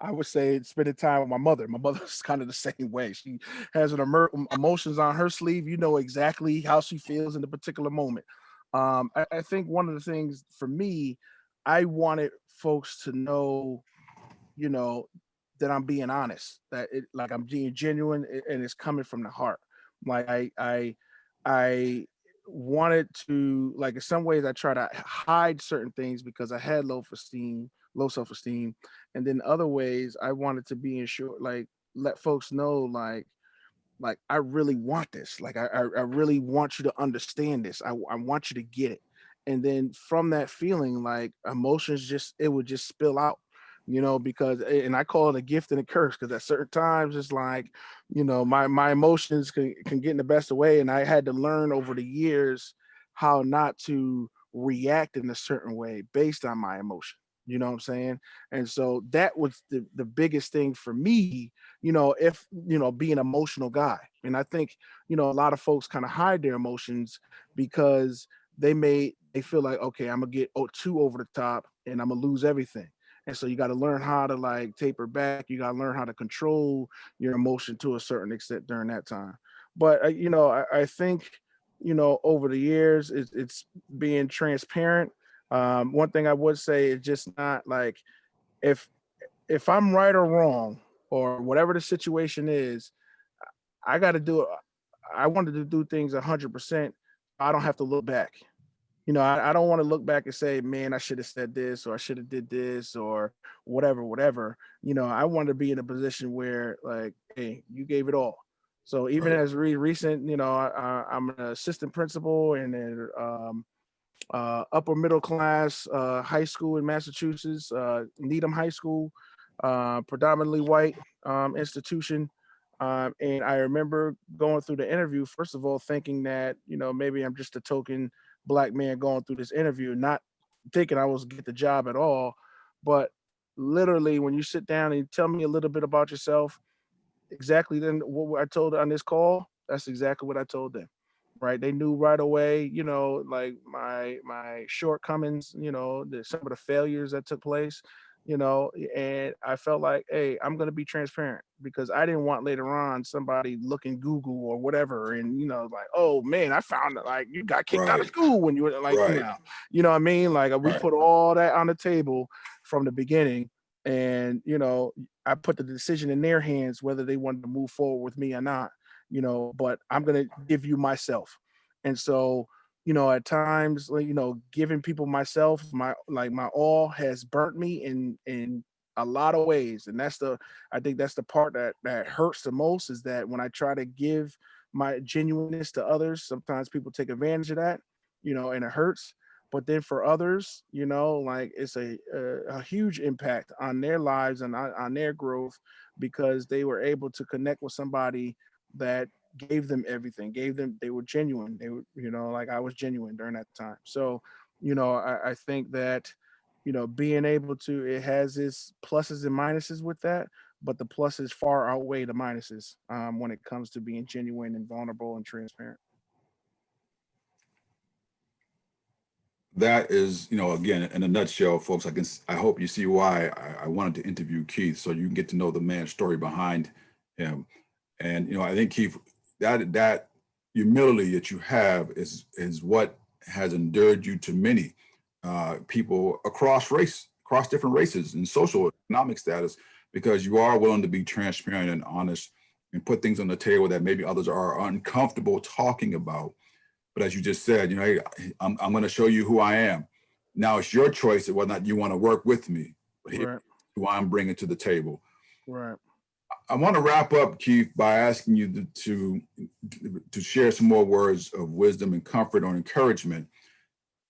S2: I would say, spending time with my mother. My mother's kind of the same way. She has emotions on her sleeve. You know exactly how she feels in the particular moment. I think one of the things for me, I wanted folks to know, you know, that I'm being honest, that like I'm being genuine, and it's coming from the heart. Like I wanted to, like, in some ways I try to hide certain things because I had low self-esteem. And then other ways I wanted to be sure, like, let folks know, like I really want this. Like I really want you to understand this. I want you to get it. And then from that feeling, like emotions just it would just spill out, because and I call it a gift and a curse because at certain times it's like, my emotions can get in the best of way. And I had to learn over the years how not to react in a certain way based on my emotion. You know what I'm saying? And so that was the biggest thing for me, if being an emotional guy. And I think a lot of folks kind of hide their emotions because they feel like, okay, I'm gonna get too over the top and I'm gonna lose everything. And so you got to learn how to like taper back. You got to learn how to control your emotion to a certain extent during that time. But I think over the years it's being transparent. One thing I would say is just not like if if I'm right or wrong or whatever the situation is, I got to do it. I wanted to do things 100%. I don't have to look back. I don't want to look back and say, man, I should have said this or I should have did this or whatever. I want to be in a position where like, hey, you gave it all. So even
S1: Right.
S2: as recent, I'm an assistant principal in an upper middle class high school in Massachusetts, Needham High School, predominantly white institution. And I remember going through the interview, first of all, thinking that, maybe I'm just a token black man going through this interview, not thinking I was get the job at all. But literally, when you sit down and tell me a little bit about yourself, exactly then what I told on this call, that's exactly what I told them. Right. They knew right away, like my shortcomings, some of the failures that took place, and I felt like, hey, I'm gonna be transparent because I didn't want later on somebody looking Google or whatever and like, oh man, I found that like you got kicked out of
S1: Right.
S2: school when you were like,
S1: Right.
S2: you know what I mean? Like we
S1: Right.
S2: put all that on the table from the beginning. And I put the decision in their hands whether they wanted to move forward with me or not, but I'm going to give you myself. And so, at times, like, giving people myself, my all has burnt me in a lot of ways. And I think that's the part that hurts the most is that when I try to give my genuineness to others, sometimes people take advantage of that, and it hurts. But then for others, like it's a huge impact on their lives and on their growth because they were able to connect with somebody that gave them everything, they were genuine. They were, like I was genuine during that time. So, I think that, being able to, it has its pluses and minuses with that, but the pluses far outweigh the minuses when it comes to being genuine and vulnerable and transparent.
S1: That is, again, in a nutshell, folks. I hope you see why I wanted to interview Keith, so you can get to know the man's story behind him. And I think Keith, that humility that you have is what has endeared you to many people across different races and social economic status, because you are willing to be transparent and honest and put things on the table that maybe others are uncomfortable talking about. But as you just said, hey, I'm going to show you who I am. Now it's your choice of whether or not you want to work with me. But here's
S2: Right.
S1: who I'm bringing to the table.
S2: Right.
S1: I want to wrap up, Keith, by asking you to share some more words of wisdom and comfort or encouragement.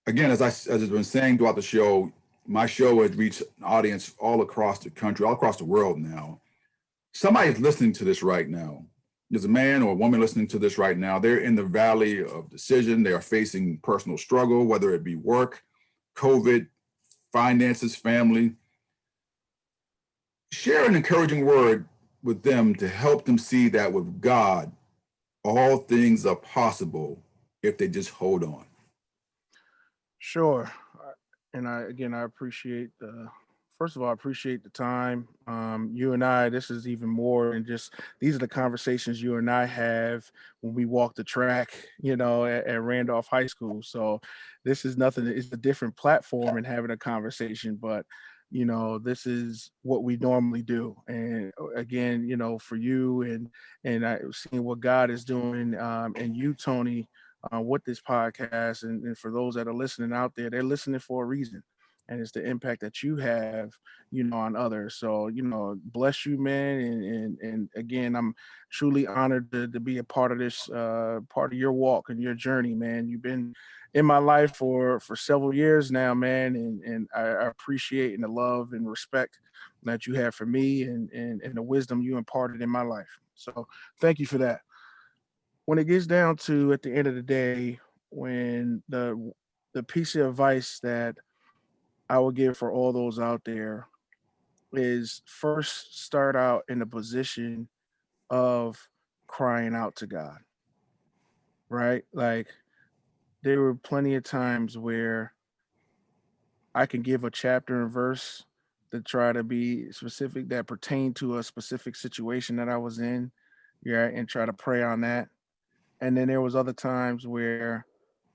S1: Again, as I've been saying throughout the show, my show has reached an audience all across the country, all across the world now. Somebody's listening to this right now. There's a man or a woman listening to this right now. They're in the valley of decision. They are facing personal struggle, whether it be work, COVID, finances, family. Share an encouraging word with them to help them see that with God, all things are possible if they just hold on.
S2: Sure. And I appreciate first of all, I appreciate the time. You and I, this is even more than just, these are the conversations you and I have when we walk the track, at Randolph High School. So this is nothing, it's a different platform and having a conversation, but this is what we normally do. And again, for you and I seeing what God is doing, and you, Tony, with this podcast, and for those that are listening out there, they're listening for a reason, and it's the impact that you have, on others. So bless you, man, and again, I'm truly honored to be a part of this, part of your walk and your journey, man. You've been in my life for several years now, man, and I appreciate and the love and respect that you have for me, and the wisdom you imparted in my life. So thank you for that. When it gets down to, at the end of the day, when the piece of advice that I would give for all those out there is, first start out in a position of crying out to God, right? Like there were plenty of times where I can give a chapter and verse to try to be specific that pertained to a specific situation that I was in, yeah, and try to pray on that. And then there was other times where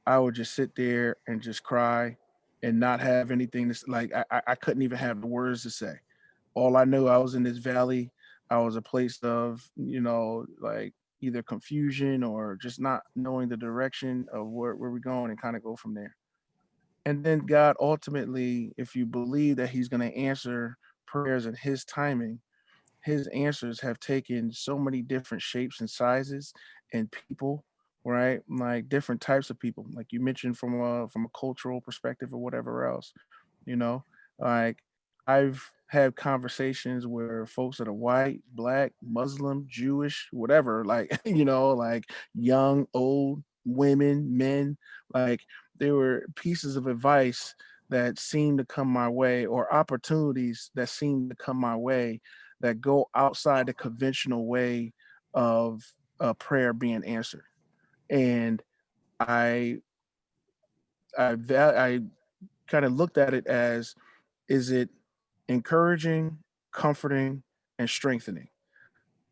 S2: I would just sit there and just cry and not have anything to like I couldn't even have the words to say. All I knew, I was in this valley. I was a place of, like either confusion or just not knowing the direction of where we're going and kind of go from there. And then God ultimately, if you believe that He's going to answer prayers in His timing, His answers have taken so many different shapes and sizes and people, right? Like different types of people, like you mentioned from a cultural perspective or whatever else, you know, like I've had conversations where folks that are white, black, Muslim, Jewish, whatever, like like young, old, women, men, like there were pieces of advice that seemed to come my way or opportunities that seemed to come my way that go outside the conventional way of a prayer being answered. And I I kind of looked at it as, is it encouraging, comforting, and strengthening?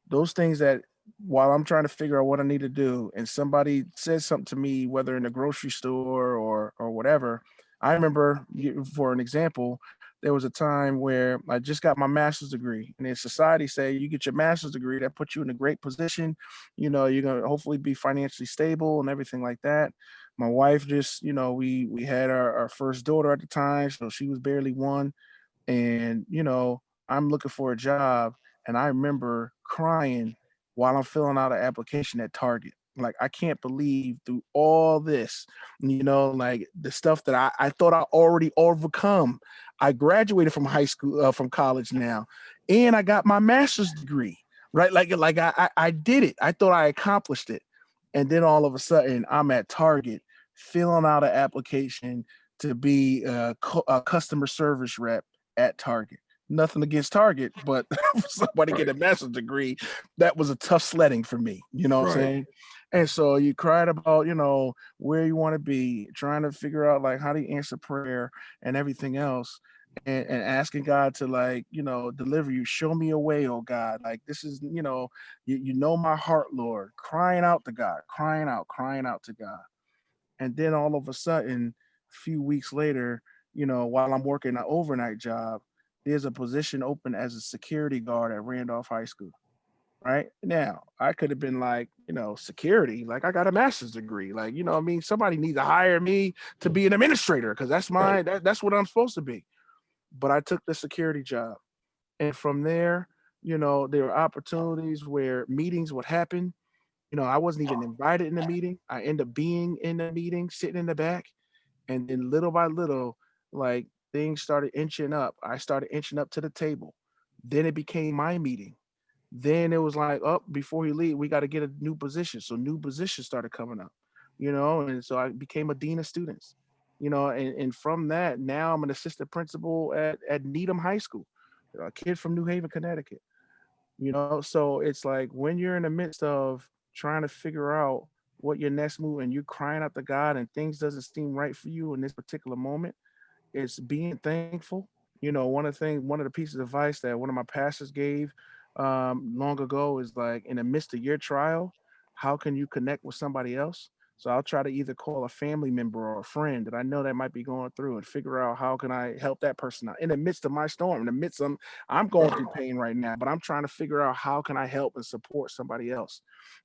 S2: Those things that while I'm trying to figure out what I need to do and somebody says something to me, whether in the grocery store or whatever. I remember, for an example, there was a time where I just got my master's degree, and in society say you get your master's degree, that puts you in a great position. You're gonna hopefully be financially stable and everything like that. My wife just, we had our first daughter at the time, so she was barely one, and I'm looking for a job, and I remember crying while I'm filling out an application at Target. Like, I can't believe through all this, like the stuff that I thought I already overcome. I graduated from high school, from college now, and I got my master's degree, right? Like I did it. I thought I accomplished it. And then all of a sudden I'm at Target filling out an application to be a customer service rep at Target. Nothing against Target, but for somebody get
S1: Right.
S2: a master's degree, that was a tough sledding for me. You know what I'm
S1: Right.
S2: saying? And so you cried about, where you want to be, trying to figure out like how do you answer prayer and everything else, and asking God to like, deliver you, show me a way, oh God. Like this is, you know my heart, Lord, crying out to God, crying out to God. And then all of a sudden, a few weeks later, while I'm working an overnight job, there's a position open as a security guard at Randolph High School. Right now, I could have been like, security, like I got a master's degree. Like, what I mean, somebody needs to hire me to be an administrator because that's
S1: Right.
S2: that's what I'm supposed to be. But I took the security job. And from there, there were opportunities where meetings would happen. I wasn't even invited in the meeting. I end up being in the meeting, sitting in the back. And then little by little, like things started inching up. I started inching up to the table. Then it became my meeting. Then it was like, oh, before you leave, we got to get a new position. So new positions started coming up, and so I became a dean of students, and from that, now I'm an assistant principal at Needham High School, a kid from New Haven, Connecticut. So it's like when you're in the midst of trying to figure out what your next move and you're crying out to God and things doesn't seem right for you in this particular moment, it's being thankful. One of the pieces of advice that one of my pastors gave long ago is like, in the midst of your trial, how can you connect with somebody else? So I'll try to either call a family member or a friend that I know that might be going through and figure out how can I help that person out in the midst of my storm, in the midst of I'm going through pain right now, but I'm trying to figure out how can I help and support somebody else.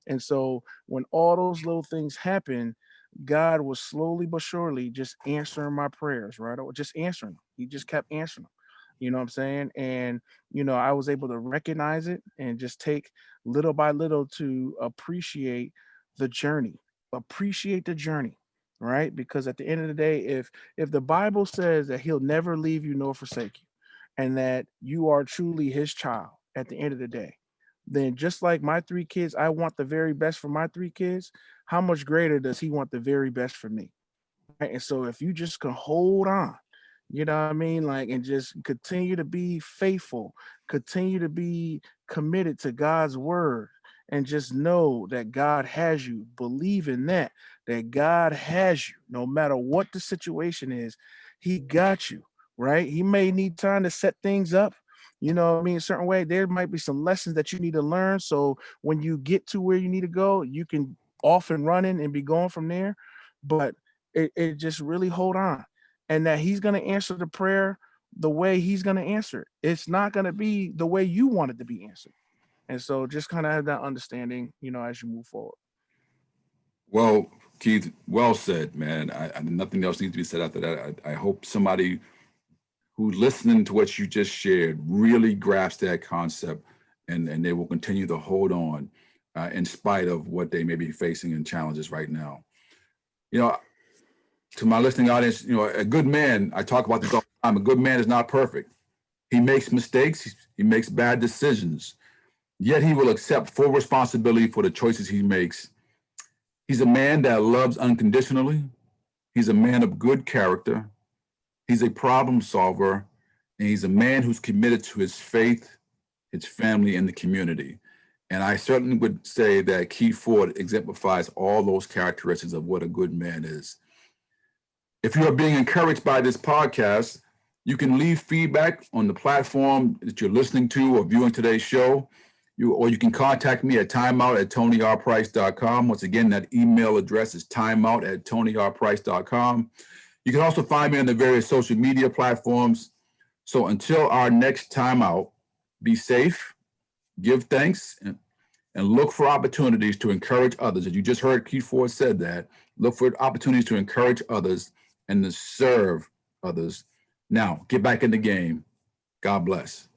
S2: And so when all those little things happen, God was slowly but surely just answering my prayers, right? Or just answering them. He just kept answering them. You know what I'm saying? And, I was able to recognize it and just take little by little to the journey, appreciate the journey, right? Because at the end of the day, if the Bible says that he'll never leave you nor forsake you, and that you are truly his child at the end of the day, then just like my three kids, I want the very best for my three kids. How much greater does he want the very best for me? Right? And so if you just can hold on, what I mean? Like, and just continue to be faithful, continue to be committed to God's word, and just know that God has you. Believe in that God has you, no matter what the situation is, he got you. right? He may need time to set things up. You know what I mean? A certain way, there might be some lessons that you need to learn. So when you get to where you need to go, you can off and running and be going from there. But it just really hold on. And that he's gonna answer the prayer the way he's gonna answer it. It's not gonna be the way you want it to be answered. And so just kind of have that understanding, as you move forward.
S1: Well, Keith, well said, man. Nothing else needs to be said after that. I hope somebody who's listening to what you just shared really grasps that concept, and they will continue to hold on in spite of what they may be facing and challenges right now. You know, to my listening audience, a good man, I talk about this all the time, a good man is not perfect. He makes mistakes, he makes bad decisions, yet he will accept full responsibility for the choices he makes. He's a man that loves unconditionally. He's a man of good character. He's a problem solver, and he's a man who's committed to his faith, his family, and the community. And I certainly would say that Keith Ford exemplifies all those characteristics of what a good man is. If you are being encouraged by this podcast, you can leave feedback on the platform that you're listening to or viewing today's show. Or you can contact me at timeout@tonyrprice.com. Once again, that email address is timeout@tonyrprice.com. You can also find me on the various social media platforms. So until our next time out, be safe, give thanks, and look for opportunities to encourage others. As you just heard Keith Ford said that, look for opportunities to encourage others and to serve others. Now, get back in the game. God bless.